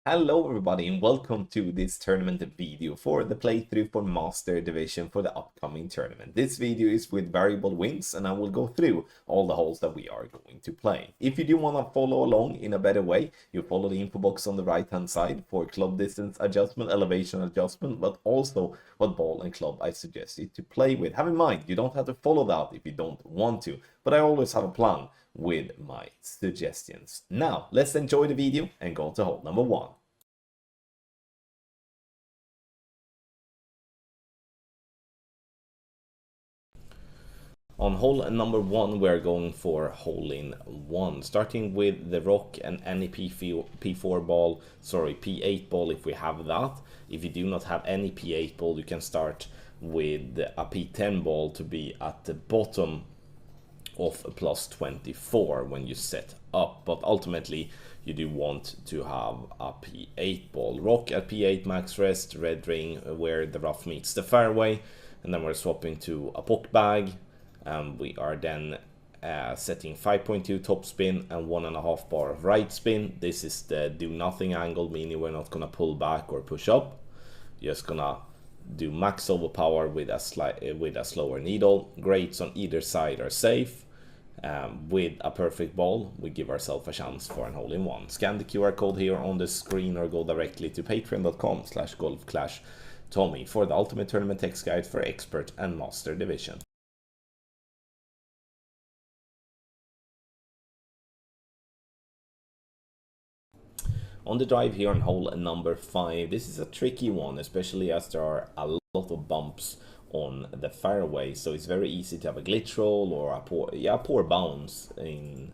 Hello everybody and welcome to this tournament video for the playthrough for Master Division for the upcoming tournament. This video is with variable wins and I will go through all the holes that we are going to play. If you do want to follow along in a better way, you follow the info box on the right hand side for club distance adjustment, elevation adjustment, but also what ball and club I suggest you to play with. Have in mind, you don't have to follow that if you don't want to, but I always have a plan with my suggestions. Now, let's enjoy the video and go to hole number 1. On hole number 1, we're going for hole in 1, starting with the rock and any P4 ball, P8 ball if we have that. If you do not have any P8 ball, you can start with a P10 ball to be at the bottom of a plus 24 when you set up, but ultimately you do want to have a P8 ball. Rock at P8 max rest, red ring where the rough meets the fairway, and then we're swapping to a poke bag. We are then setting 5.2 top spin and 1.5 bar of right spin. This is the do nothing angle, meaning we're not gonna pull back or push up. Just gonna do max overpower with a slower needle. Grades on either side are safe. With a perfect ball, we give ourselves a chance for an hole-in-one. Scan the QR code here on the screen or go directly to patreon.com/golfclashtommy for the ultimate tournament text guide for expert and master division. On the drive here on hole number 5, this is a tricky one, especially as there are a lot of bumps on the fairway, so it's very easy to have a glitch roll or a poor bounce in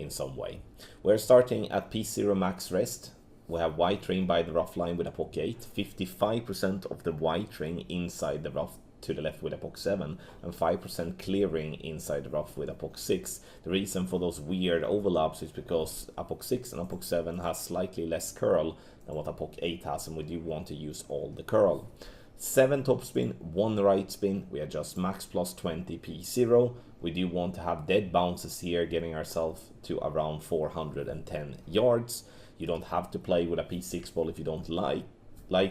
some way. We're starting at P0 max rest. We have white ring by the rough line with a poke 8, 55% of the white ring inside the rough to the left with a poke 7, and 5% clearing inside the rough with a poke 6. The reason for those weird overlaps is because a poke 6 and a poke 7 has slightly less curl than what a poke 8 has, and we do want to use all the curl. 7 top spin, 1 right spin. We adjust max plus 20 P0. We do want to have dead bounces here, getting ourselves to around 410 yards. You don't have to play with a P6 ball if you don't like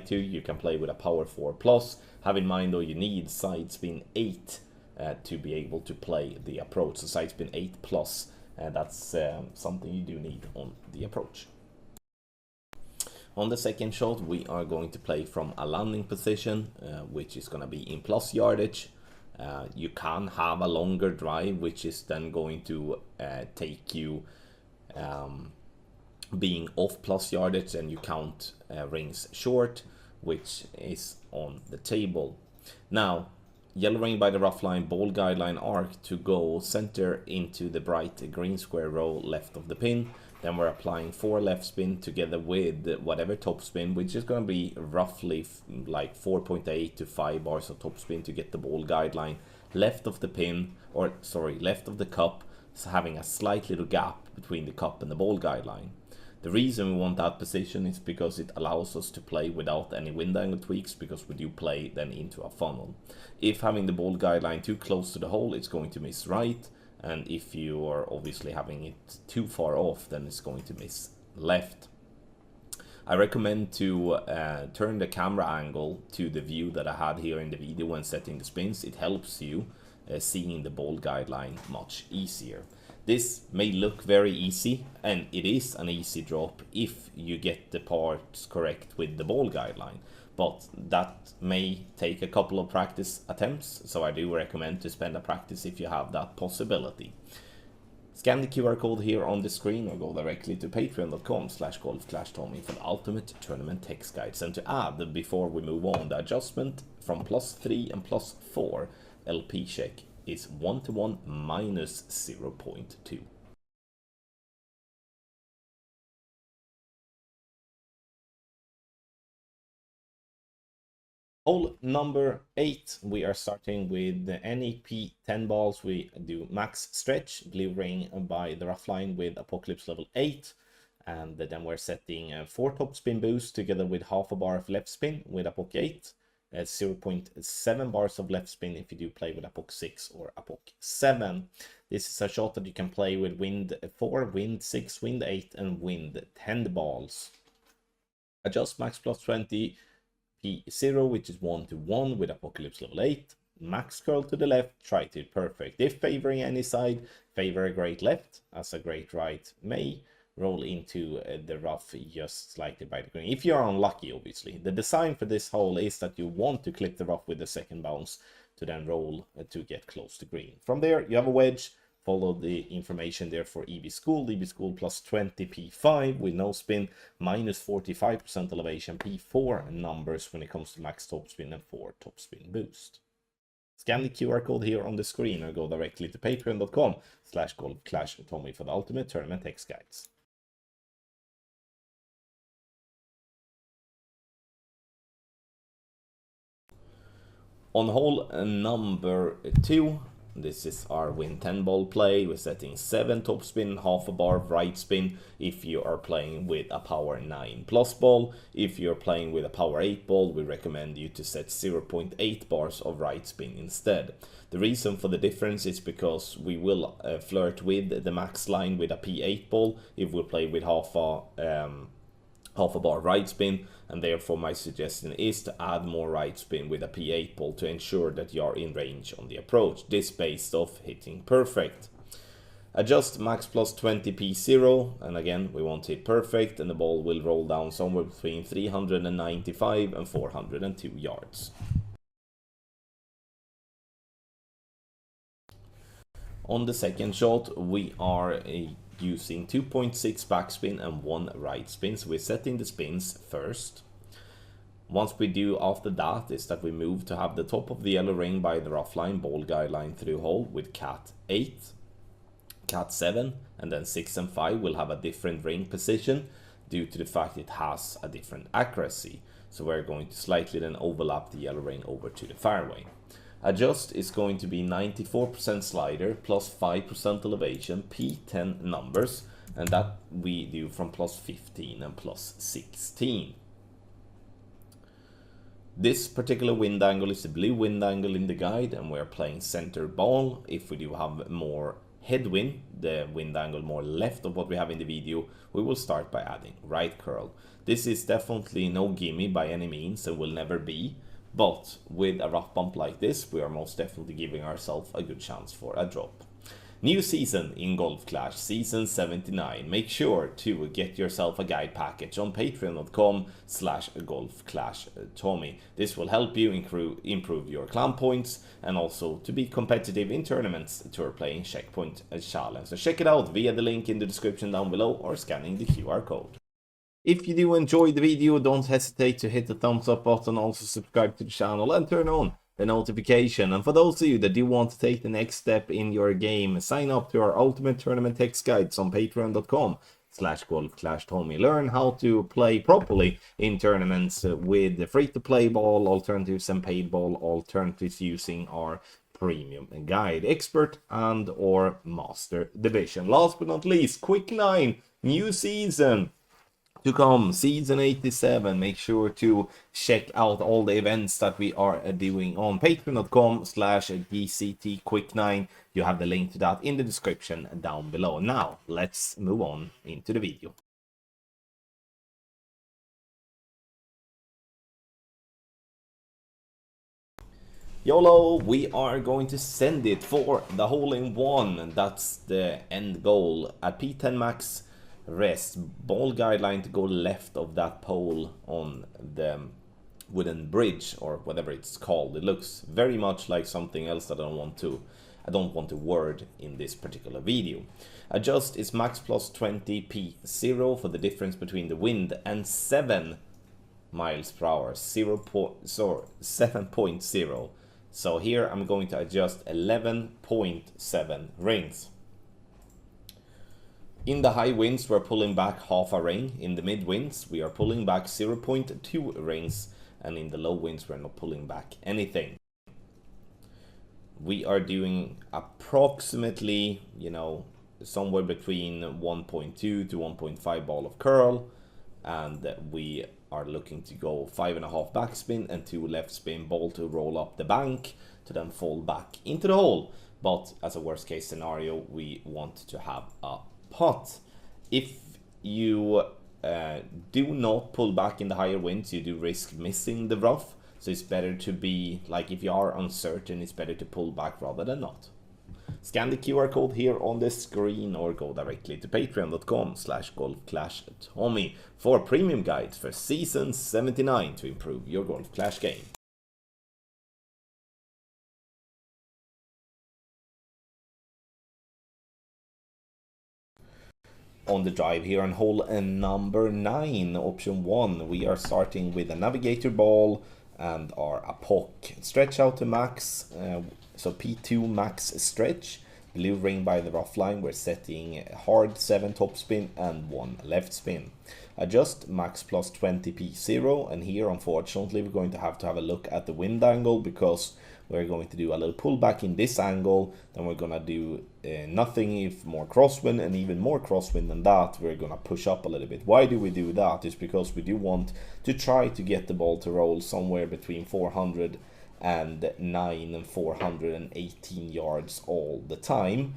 to. You can play with a power 4 plus. Have in mind though, you need side spin 8 to be able to play the approach. So side spin 8 plus, that's something you do need on the approach. On the second shot, we are going to play from a landing position, which is going to be in plus yardage. You can have a longer drive, which is then going to take you being off plus yardage, and you count rings short, which is on the table. Now, yellow ring by the rough line, ball guideline arc to go center into the bright green square row left of the pin. Then we're applying 4 left spin together with whatever top spin, which is going to be roughly like 4.8 to 5 bars of top spin to get the ball guideline left of the pin, or sorry, left of the cup, so having a slight little gap between the cup and the ball guideline. The reason we want that position is because it allows us to play without any wind angle tweaks, because we do play then into a funnel. If having the ball guideline too close to the hole, it's going to miss right, and if you are obviously having it too far off, then it's going to miss left. I recommend to turn the camera angle to the view that I had here in the video when setting the spins. It helps you seeing the ball guideline much easier. This may look very easy, and it is an easy drop if you get the parts correct with the ball guideline, but that may take a couple of practice attempts, so I do recommend to spend a practice if you have that possibility. Scan the QR code here on the screen or go directly to patreon.com/golfclashtommy for the ultimate tournament text guides. And to add, before we move on, the adjustment from +3 and +4 LP check is 1-to-1 minus 0.2. Hole number 8, we are starting with the NEP 10 balls. We do max stretch, blue ring by the rough line with Apocalypse level 8. And then we're setting 4 top spin boost together with half a bar of left spin with a poke 8. 0.7 bars of left spin if you do play with a poke 6 or a poke 7. This is a shot that you can play with wind 4, wind 6, wind 8 and wind 10 balls. Adjust max plus 20 P0, which is 1 to 1 with Apocalypse level 8. Max curl to the left, try to hit perfect. If favoring any side, favor a great left, as a great right may. Roll into the rough just slightly by the green. If you're unlucky, obviously. The design for this hole is that you want to clip the rough with the second bounce to then roll to get close to green. From there, you have a wedge. Follow the information there for EB School plus 20 P5 with no spin, minus 45% elevation, P4 numbers when it comes to max topspin and 4 topspin boost. Scan the QR code here on the screen or go directly to patreon.com/golfclashtommy for the ultimate tournament text guides. On hole number 2, this is our win 10 ball play. We're setting 7 topspin, half a bar of right spin if you are playing with a power 9 plus ball. If you're playing with a power 8 ball, we recommend you to set 0.8 bars of right spin instead. The reason for the difference is because we will flirt with the max line with a P8 ball if we play with half a bar right spin, and therefore my suggestion is to add more right spin with a P8 ball to ensure that you are in range on the approach. This based off hitting perfect. Adjust max plus 20 P0, and again we want to hit perfect, and the ball will roll down somewhere between 395 and 402 yards. On the second shot, we are using 2.6 backspin and 1 right spin, so we're setting the spins first. Once we do after that is that we move to have the top of the yellow ring by the rough line, ball guideline through hole with cat 8, cat 7, and then 6 and 5 will have a different ring position due to the fact it has a different accuracy. So we're going to slightly then overlap the yellow ring over to the fairway. Adjust is going to be 94% slider plus 5% elevation, P10 numbers, and that we do from plus 15 and plus 16. This particular wind angle is the blue wind angle in the guide, and we're playing center ball. If we do have more headwind, the wind angle more left of what we have in the video, we will start by adding right curl. This is definitely no gimme by any means and will never be. But with a rough bump like this, we are most definitely giving ourselves a good chance for a drop. New season in Golf Clash, season 79. Make sure to get yourself a guide package on patreon.com/golfclashtommy. This will help you improve your climb points and also to be competitive in tournaments to are playing Checkpoint Challenge. So check it out via the link in the description down below or scanning the QR code. If you do enjoy the video, don't hesitate to hit the thumbs up button, also subscribe to the channel and turn on the notification. And for those of you that do want to take the next step in your game, sign up to our ultimate tournament text guides on patreon.com/golfclashtommy. Learn how to play properly in tournaments with the free-to-play ball alternatives and paid ball alternatives using our premium guide, expert and or master division. Last but not least, quick 9, new season to come, season 87. Make sure to check out all the events that we are doing on patreon.com/GCTQuick9. You have the link to that in the description down below. Now let's move on into the video. YOLO, we are going to send it for the hole-in-one, and that's the end goal. At P10 max, rest, ball guideline to go left of that pole on the wooden bridge or whatever it's called. It looks very much like something else that I don't want to word in this particular video. Adjust is max plus 20 P0 for the difference between the wind and 7 miles per hour, 7.0. So here I'm going to adjust 11.7 rings. In the high winds, we're pulling back half a ring. In the mid winds, we are pulling back 0.2 rings. And in the low winds, we're not pulling back anything. We are doing approximately, somewhere between 1.2 to 1.5 ball of curl. And we are looking to go 5.5 backspin and 2 left spin ball to roll up the bank to then fall back into the hole. But as a worst case scenario, we want to have a putt. If you do not pull back in the higher winds. You do risk missing the rough, so it's better to be, like, if you are uncertain, it's better to pull back rather than not. Scan the QR code here on the screen or go directly to patreon.com/golfclashtommy for premium guides for season 79 to improve your Golf Clash game. On the drive here on hole number 9, option 1, we are starting with a navigator ball and our APOC. Stretch out to max, so P2 max stretch. Blue ring by the rough line, we're setting hard 7 top spin and 1 left spin. Adjust max plus 20 P0, and here unfortunately we're going to have a look at the wind angle, because we're going to do a little pullback in this angle, then we're gonna do nothing if more crosswind, and even more crosswind than that we're gonna push up a little bit. Why do we do that? Is because we do want to try to get the ball to roll somewhere between 409 and 418 yards all the time.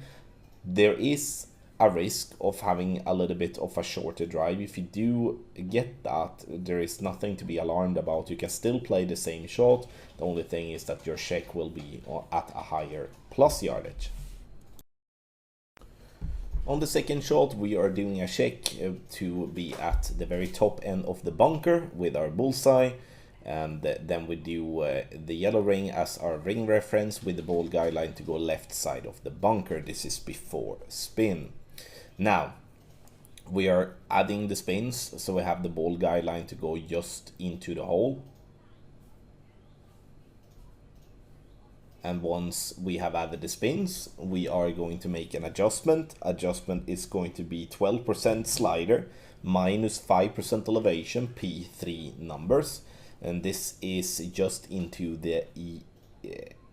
There is a risk of having a little bit of a shorter drive. If you do get that, there is nothing to be alarmed about. You can still play the same shot. The only thing is that your check will be at a higher plus yardage. On the second shot, we are doing a check to be at the very top end of the bunker with our bullseye. And then we do the yellow ring as our ring reference with the ball guideline to go left side of the bunker. This is before spin. Now we are adding the spins, so we have the ball guideline to go just into the hole. And once we have added the spins, we are going to make an adjustment. Adjustment is going to be 12% slider minus 5% elevation, P3 numbers. And this is just into the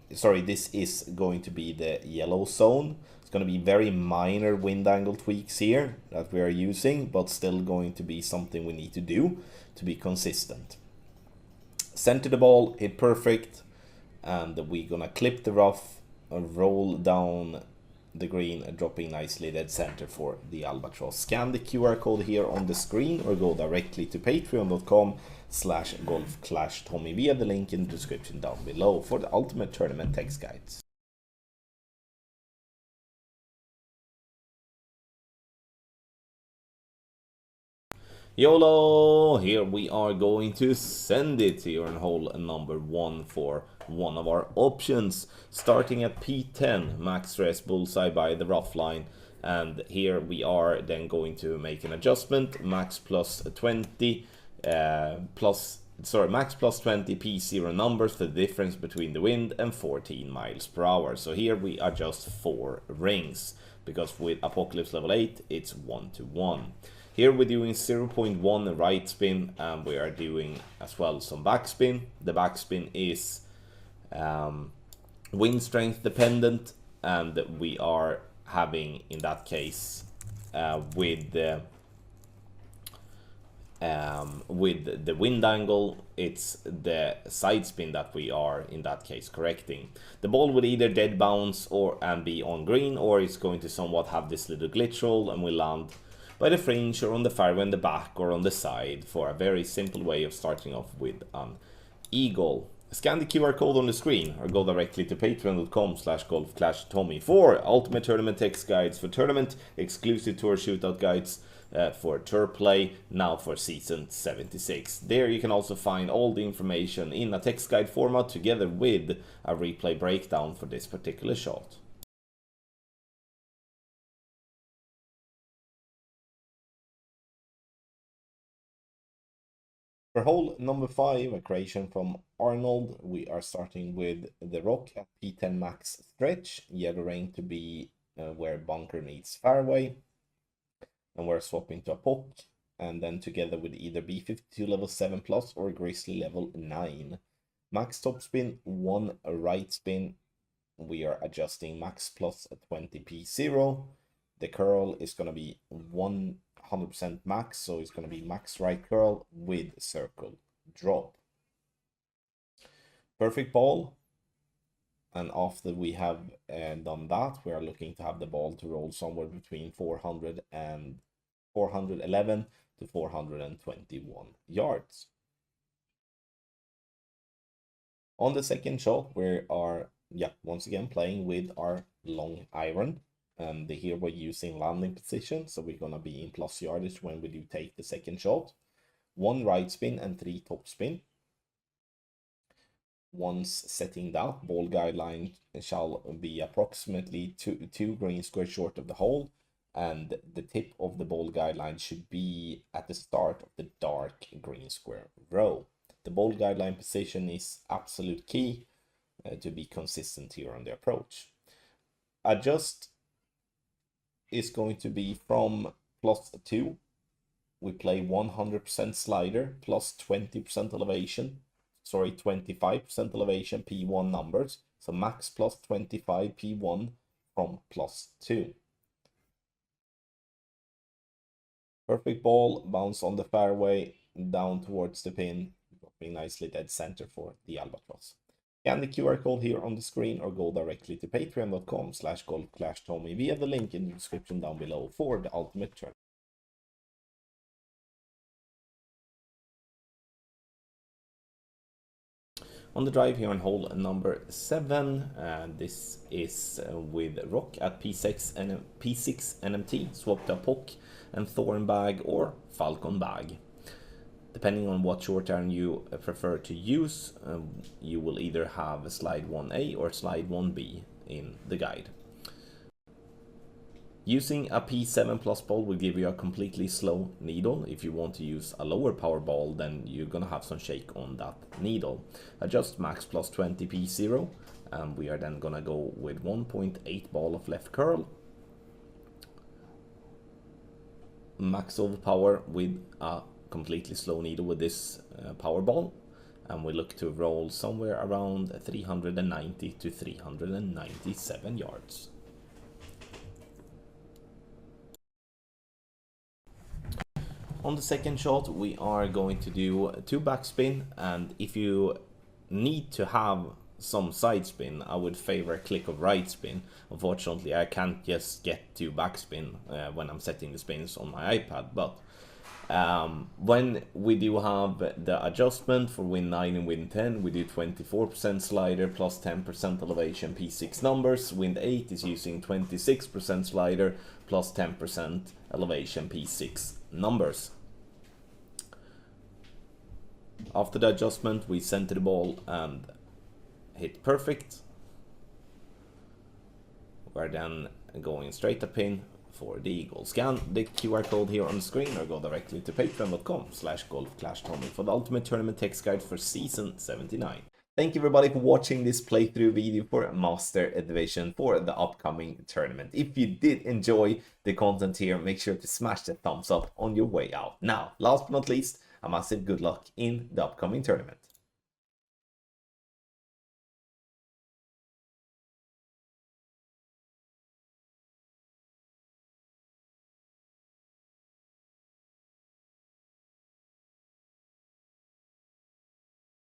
this is going to be the yellow zone. It's going to be very minor wind angle tweaks here that we are using, but still going to be something we need to do to be consistent. Center the ball, hit perfect, and we're gonna clip the rough, roll down the green, dropping nicely dead center for the albatross. Scan the QR code here on the screen or go directly to patreon.com/golfclashtommy via the link in the description down below for the ultimate tournament text guides. YOLO! Here we are going to send it here on hole number 1 for one of our options. Starting at P10, max stress bullseye by the rough line. And here we are then going to make an adjustment, max plus 20 max plus 20 P0 numbers for the difference between the wind and 14 miles per hour. So here we adjust 4 rings, because with Apocalypse level 8 it's 1-to-1. Here we're doing 0.1 right spin, and we are doing as well some backspin. The backspin is wind strength dependent, and we are having, in that case, with the wind angle, it's the side spin that we are in that case correcting. The ball would either dead bounce and be on green, or it's going to somewhat have this little glitch roll and will land by the fringe or on the fairway in the back or on the side, for a very simple way of starting off with an eagle. Scan the QR code on the screen or go directly to patreon.com/golfclashtommy for ultimate tournament text guides, for tournament exclusive tour shootout guides, for tour play, now for season 76. There you can also find all the information in a text guide format together with a replay breakdown for this particular shot. For hole number 5, a creation from Arnold, we are starting with the rock at P10 max stretch, yellow ring to be where bunker meets fairway, and we're swapping to a poke, and then together with either B52 level 7 plus or Grizzly level 9. Max top spin, 1 right spin, we are adjusting max plus 20 P0. The curl is going to be 100% max, so it's going to be max right curl with circle drop. Perfect ball. And after we have done that, we are looking to have the ball to roll somewhere between 400 and 411 to 421 yards. On the second shot, we are once again playing with our long iron. And here we're using landing position, so we're gonna be in plus yardage when we do take the second shot. 1 right spin and 3 top spin. Once setting that, ball guideline shall be approximately two green squares short of the hole, and the tip of the ball guideline should be at the start of the dark green square row. The ball guideline position is absolute key to be consistent here on the approach. Adjust is going to be from +2. We play 100% slider plus 20% elevation. Sorry, 25% elevation P1 numbers. So max plus 25 P1 from +2. Perfect ball, bounce on the fairway, down towards the pin, dropping nicely dead center for the albatross. Scan the QR code here on the screen or go directly to patreon.com/golf-tommy via the link in the description down below for the ultimate tournament. On the drive here on hole number 7, this is with rock at P6 NMT, swapped a POC and thorn bag or falcon bag. Depending on what short iron you prefer to use, you will either have slide 1A or slide 1B in the guide. Using a P7 plus ball will give you a completely slow needle. If you want to use a lower power ball, then you're gonna have some shake on that needle. Adjust max plus 20 P0, and we are then gonna go with 1.8 ball of left curl. Max over power with a completely slow needle with this power ball, and we look to roll somewhere around 390 to 397 yards. On the second shot, we are going to do 2 backspin, and if you need to have some side spin, I would favor a click of right spin. Unfortunately, I can't just get 2 backspin when I'm setting the spins on my iPad, but when we do have the adjustment for win 9 and win 10, we do 24% slider plus 10% elevation P6 numbers. Win 8 is using 26% slider plus 10% elevation P6 numbers. After the adjustment, we center the ball and hit perfect. We're then going straight up pin for the eagle. Scan the QR code here on the screen or go directly to patreon.com/golf-tommy for the ultimate tournament text guide for season 79. Thank you everybody for watching this playthrough video for Master Division for the upcoming tournament. If you did enjoy the content here, make sure to smash the thumbs up on your way out. Now, last but not least, a massive good luck in the upcoming tournament.